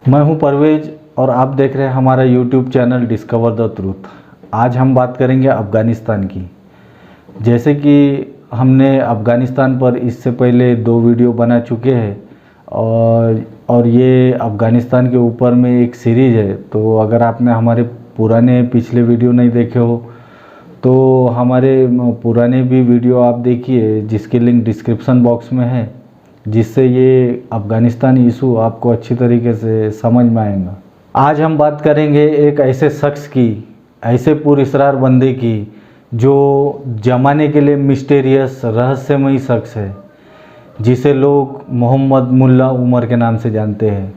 मैं हूं परवेज और आप देख रहे हैं हमारा YouTube channel discover the truth. आज हम बात करेंगे अफ़गानिस्तान की। जैसे कि हमने अफ़गानिस्तान पर इससे पहले 2 वीडियो बना चुके हैं और ये अफ़गानिस्तान के ऊपर में एक सीरीज़ है। तो अगर आपने हमारे पुराने पिछले वीडियो नहीं देखे हो तो हमारे पुराने भी वीडियो आप देखिए, जिसकी लिंक डिस्क्रिप्शन बॉक्स में है, जिससे ये अफ़गानिस्तान इशू आपको अच्छी तरीके से समझ में आएगा। आज हम बात करेंगे एक ऐसे शख्स की, ऐसे पुरस्कार बंदे की, जो ज़माने के लिए मिस्टीरियस रहस्यमयी शख्स है, जिसे लोग मोहम्मद मुल्ला उमर के नाम से जानते हैं।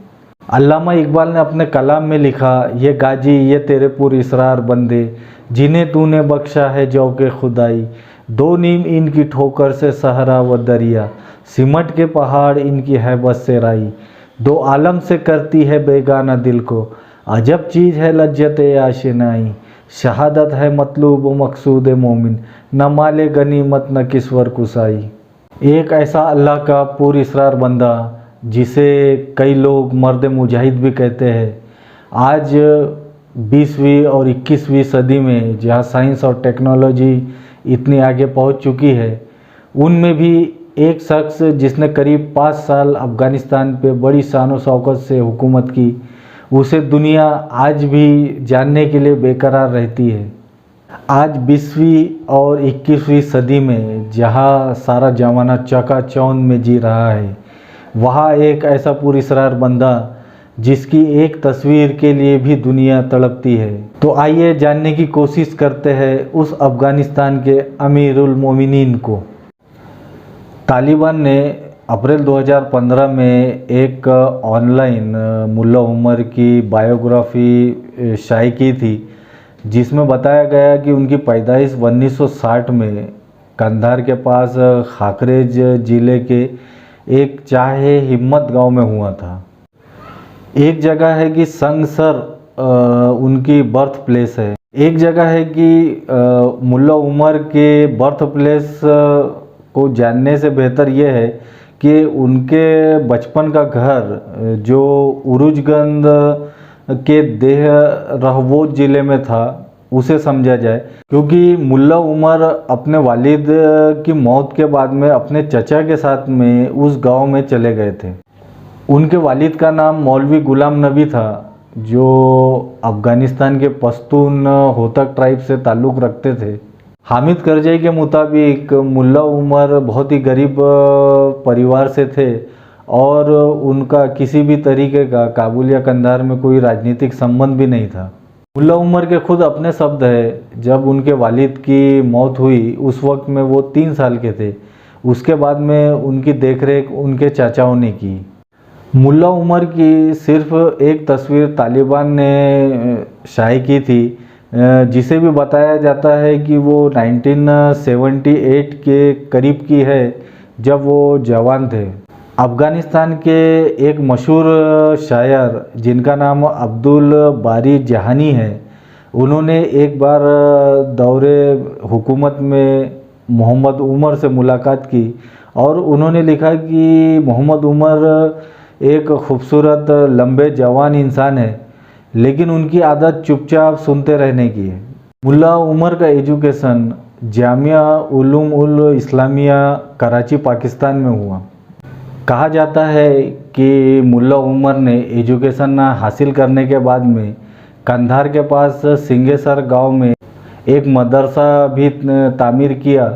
अल्लामा इकबाल ने अपने कलाम में लिखा, ये गाजी ये तेरे पुरस्कार बंदे, जिन्हें तूने बख्शा है जौके खुदाई, दो नीम इनकी ठोकर से सहरा व दरिया, सिमट के पहाड़ इनकी हैबत से राई, दो आलम से करती है बेगाना दिल को, अजब चीज़ है लज्जत आशिनाई, शहादत है मतलूब व मकसूद मोमिन, न माले गनीमत न किस्वर कुसाई। एक ऐसा अल्लाह का पुरस्कार बंदा जिसे कई लोग मर्द मुजाहिद भी कहते हैं। आज 20वीं और 21वीं सदी में जहाँ साइंस और टेक्नोलॉजी इतनी आगे पहुँच चुकी है, उनमें भी एक शख्स जिसने करीब 5 साल अफ़गानिस्तान पे बड़ी शान और शौकत से हुकूमत की, उसे दुनिया आज भी जानने के लिए बेकरार रहती है। आज 20वीं और 21वीं सदी में जहाँ सारा ज़माना चकाचौंध में जी रहा है, वहाँ एक ऐसा पुरस्कार बंदा जिसकी एक तस्वीर के लिए भी दुनिया तड़पती है। तो आइए जानने की कोशिश करते हैं उस अफ़गानिस्तान के अमीरुल मोमिनीन को। तालिबान ने अप्रैल 2015 में एक ऑनलाइन मुल्ला उमर की बायोग्राफी शाये की थी, जिसमें बताया गया कि उनकी पैदाइश 1960 में कंधार के पास खाकरेज ज़िले के एक चाहे हिम्मत गांव में हुआ था। एक जगह है कि संगसर उनकी बर्थ प्लेस है। एक जगह है कि मुल्ला उमर के बर्थ प्लेस को जानने से बेहतर यह है कि उनके बचपन का घर जो उरुजगंद के देह रहवोज ज़िले में था उसे समझा जाए, क्योंकि मुल्ला उमर अपने वालिद की मौत के बाद में अपने चचा के साथ में उस गांव में चले गए थे। उनके वालिद का नाम मौलवी गुलाम नबी था, जो अफ़गानिस्तान के पश्तून होतक ट्राइब से ताल्लुक़ रखते थे। हामिद करजई के मुताबिक मुल्ला उमर बहुत ही गरीब परिवार से थे और उनका किसी भी तरीके का काबुल या कंधार में कोई राजनीतिक संबंध भी नहीं था। मुल्ला उमर के खुद अपने शब्द है, जब उनके वालिद की मौत हुई उस वक्त में वो 3 साल के थे। उसके बाद में उनकी देखरेख उनके चाचाओं ने की। मुल्ला उमर की सिर्फ एक तस्वीर तालिबान ने शाये की थी, जिसे भी बताया जाता है कि वो 1978 के करीब की है, जब वो जवान थे। अफ़गानिस्तान के एक मशहूर शायर जिनका नाम अब्दुल बारी जहानी है, उन्होंने एक बार दौरे हुकूमत में मोहम्मद उमर से मुलाकात की और उन्होंने लिखा कि मोहम्मद उमर एक खूबसूरत लंबे जवान इंसान है, लेकिन उनकी आदत चुपचाप सुनते रहने की है। मुल्ला उमर का एजुकेशन जामिया उलूम उल इस्लामिया कराची पाकिस्तान में हुआ। कहा जाता है कि मुल्ला उमर ने एजुकेशन हासिल करने के बाद में कंधार के पास सिंगेसर गांव में एक मदरसा भी तामीर किया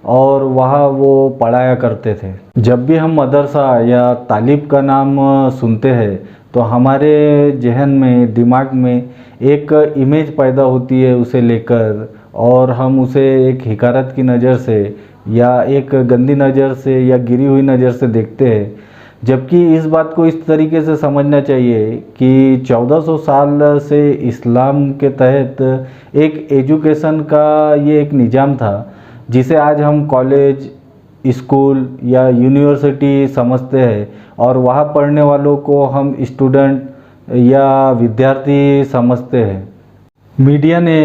और वहाँ वो पढ़ाया करते थे। जब भी हम मदरसा या तालिब का नाम सुनते हैं तो हमारे जहन में, दिमाग में एक इमेज पैदा होती है उसे लेकर, और हम उसे एक हिकारत की नज़र से या एक गंदी नज़र से या गिरी हुई नज़र से देखते हैं। जबकि इस बात को इस तरीके से समझना चाहिए कि 1400 साल से इस्लाम के तहत एक एजुकेशन का ये एक निज़ाम था, जिसे आज हम कॉलेज, स्कूल या यूनिवर्सिटी समझते हैं और वहाँ पढ़ने वालों को हम स्टूडेंट या विद्यार्थी समझते हैं। मीडिया ने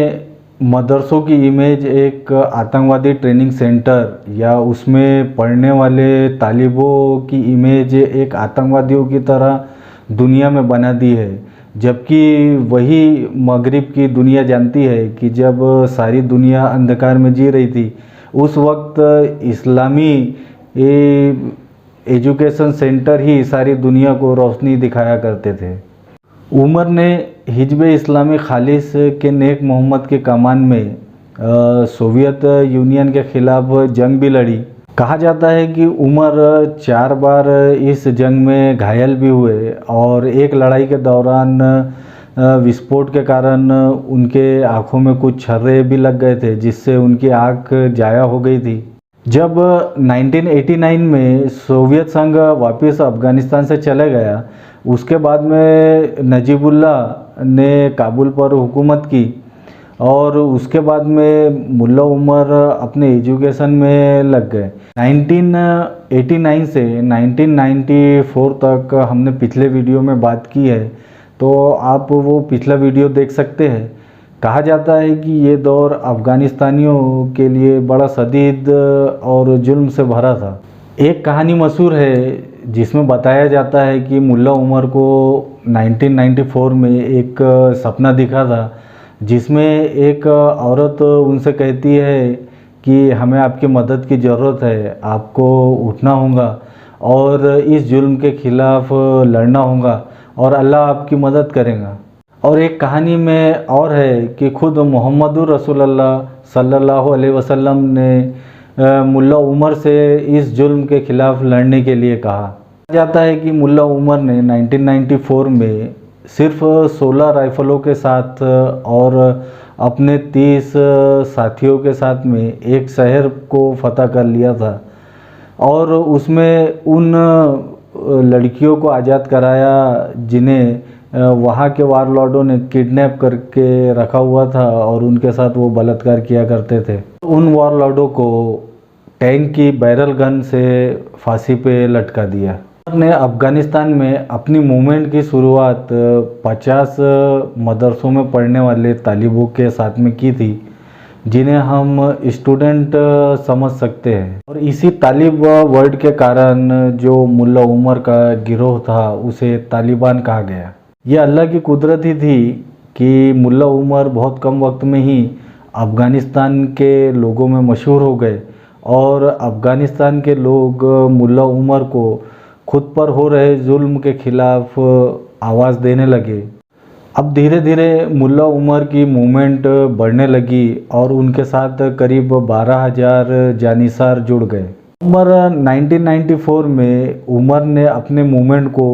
मदरसों की इमेज एक आतंकवादी ट्रेनिंग सेंटर या उसमें पढ़ने वाले तालिबों की इमेज एक आतंकवादियों की तरह दुनिया में बना दी है, जबकि वही मगरिब की दुनिया जानती है कि जब सारी दुनिया अंधकार में जी रही थी उस वक्त इस्लामी एजुकेशन सेंटर ही सारी दुनिया को रोशनी दिखाया करते थे। उमर ने हिजब इस्लामी खालिस के नेक मोहम्मद के कमान में सोवियत यूनियन के खिलाफ जंग भी लड़ी। कहा जाता है कि उमर 4 बार इस जंग में घायल भी हुए और एक लड़ाई के दौरान विस्फोट के कारण उनके आँखों में कुछ छर्रे भी लग गए थे, जिससे उनकी आँख जाया हो गई थी। जब 1989 में सोवियत संघ वापस अफ़गानिस्तान से चले गया, उसके बाद में नजीबुल्लाह ने काबुल पर हुकूमत की और उसके बाद में मुल्ला उमर अपने एजुकेशन में लग गए। 1989 से 1994 तक हमने पिछले वीडियो में बात की है, तो आप वो पिछला वीडियो देख सकते हैं। कहा जाता है कि ये दौर अफ़गानिस्तानियों के लिए बड़ा शदीद और जुल्म से भरा था। एक कहानी मशहूर है जिसमें बताया जाता है कि मुल्ला उमर को 1994 में एक सपना दिखा था, जिसमें एक औरत उनसे कहती है कि हमें आपकी मदद की ज़रूरत है, आपको उठना होगा और इस जुल्म के ख़िलाफ़ लड़ना होगा और अल्लाह आपकी मदद करेगा। और एक कहानी में और है कि खुद मोहम्मदुर रसूलुल्लाह सल्लल्लाहु अलैहि वसल्लम ने मुल्ला उमर से इस जुल्म के ख़िलाफ़ लड़ने के लिए कहा जाता है कि मुल्ला उमर ने 1994 में सिर्फ 16 राइफ़लों के साथ और अपने 30 साथियों के साथ में एक शहर को फतह कर लिया था और उसमें उन लड़कियों को आज़ाद कराया जिन्हें वहाँ के वारलॉर्डों ने किडनैप करके रखा हुआ था और उनके साथ वो बलात्कार किया करते थे। उन वारलॉर्डों को टैंक की बैरल गन से फांसी पे लटका दिया। ने अफ़गानिस्तान में अपनी मूवमेंट की शुरुआत 50 मदरसों में पढ़ने वाले तालिबों के साथ में की थी, जिन्हें हम स्टूडेंट समझ सकते हैं। और इसी तालिब वर्ड के कारण जो मुल्ला उमर का गिरोह था उसे तालिबान कहा गया। यह अल्लाह की कुदरत ही थी कि मुल्ला उमर बहुत कम वक्त में ही अफ़गानिस्तान के लोगों में मशहूर हो गए और अफ़गानिस्तान के लोग मुल्ला उमर को खुद पर हो रहे जुल्म के ख़िलाफ़ आवाज़ देने लगे। अब धीरे धीरे मुल्ला उमर की मूवमेंट बढ़ने लगी और उनके साथ करीब 12,000 जानिसार जुड़ गए। नवंबर 1994 में उमर ने अपने मूवमेंट को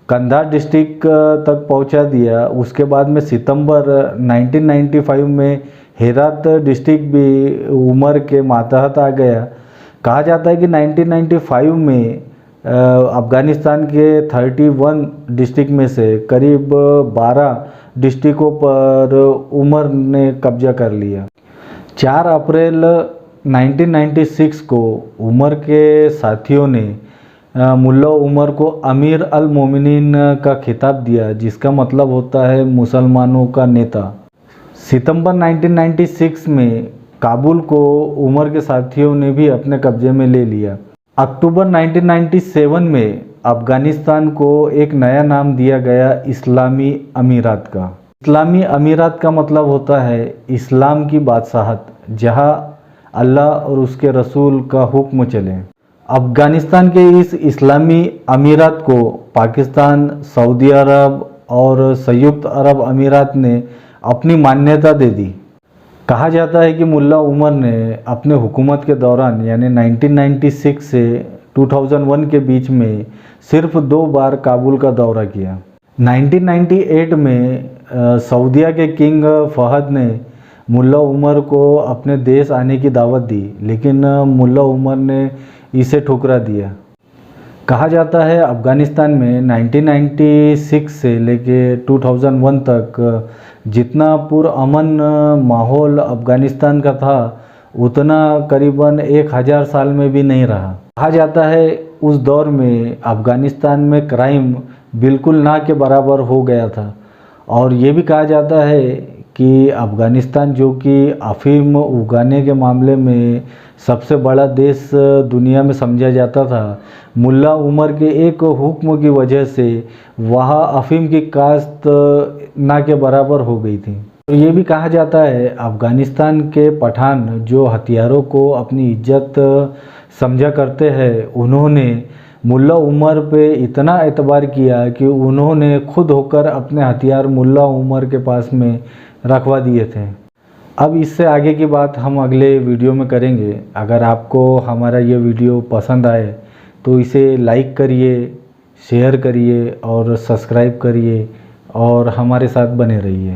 कंधार डिस्ट्रिक्ट तक पहुंचा दिया। उसके बाद में सितंबर 1995 में हेरात डिस्ट्रिक्ट भी उमर के मातहत आ गया। कहा जाता है कि 1995 में अफ़गानिस्तान के 31 डिस्ट्रिक्ट में से करीब 12 डिस्ट्रिक्टों पर उमर ने कब्जा कर लिया। 4 अप्रैल 1996 को उमर के साथियों ने मुल्ला उमर को अमीर अल मोमिनीन का खिताब दिया, जिसका मतलब होता है मुसलमानों का नेता। सितंबर 1996 में काबुल को उमर के साथियों ने भी अपने कब्जे में ले लिया। अक्टूबर 1997 में अफ़गानिस्तान को एक नया नाम दिया गया इस्लामी अमीरात का। इस्लामी अमीरात का मतलब होता है इस्लाम की बादशाहत, जहां अल्लाह और उसके रसूल का हुक्म चले। अफ़गानिस्तान के इस इस्लामी अमीरात को पाकिस्तान, सऊदी अरब और संयुक्त अरब अमीरात ने अपनी मान्यता दे दी। कहा जाता है कि मुल्ला उमर ने अपने हुकूमत के दौरान यानी 1996 से 2001 के बीच में सिर्फ 2 बार काबुल का दौरा किया। 1998 में सऊदीया के किंग फहद ने मुल्ला उमर को अपने देश आने की दावत दी, लेकिन मुल्ला उमर ने इसे ठुकरा दिया। कहा जाता है अफ़गानिस्तान में 1996 से लेके 2001 तक जितना पुरअमन माहौल अफ़गानिस्तान का था उतना करीबन 1000 साल में भी नहीं रहा। कहा जाता है उस दौर में अफ़गानिस्तान में क्राइम बिल्कुल ना के बराबर हो गया था और ये भी कहा जाता है कि अफ़गानिस्तान जो कि अफ़ीम उगाने के मामले में सबसे बड़ा देश दुनिया में समझा जाता था, मुल्ला उमर के एक हुक्म की वजह से वहाँ अफ़ीम की काश्त ना के बराबर हो गई थी। तो ये भी कहा जाता है अफ़गानिस्तान के पठान जो हथियारों को अपनी इज्जत समझा करते हैं, उन्होंने मुल्ला उमर पे इतना एतबार किया कि उन्होंने खुद होकर अपने हथियार मुल्ला उमर के पास में रखवा दिए थे। अब इससे आगे की बात हम अगले वीडियो में करेंगे। अगर आपको हमारा ये वीडियो पसंद आए तो इसे लाइक करिए, शेयर करिए और सब्सक्राइब करिए और हमारे साथ बने रहिए।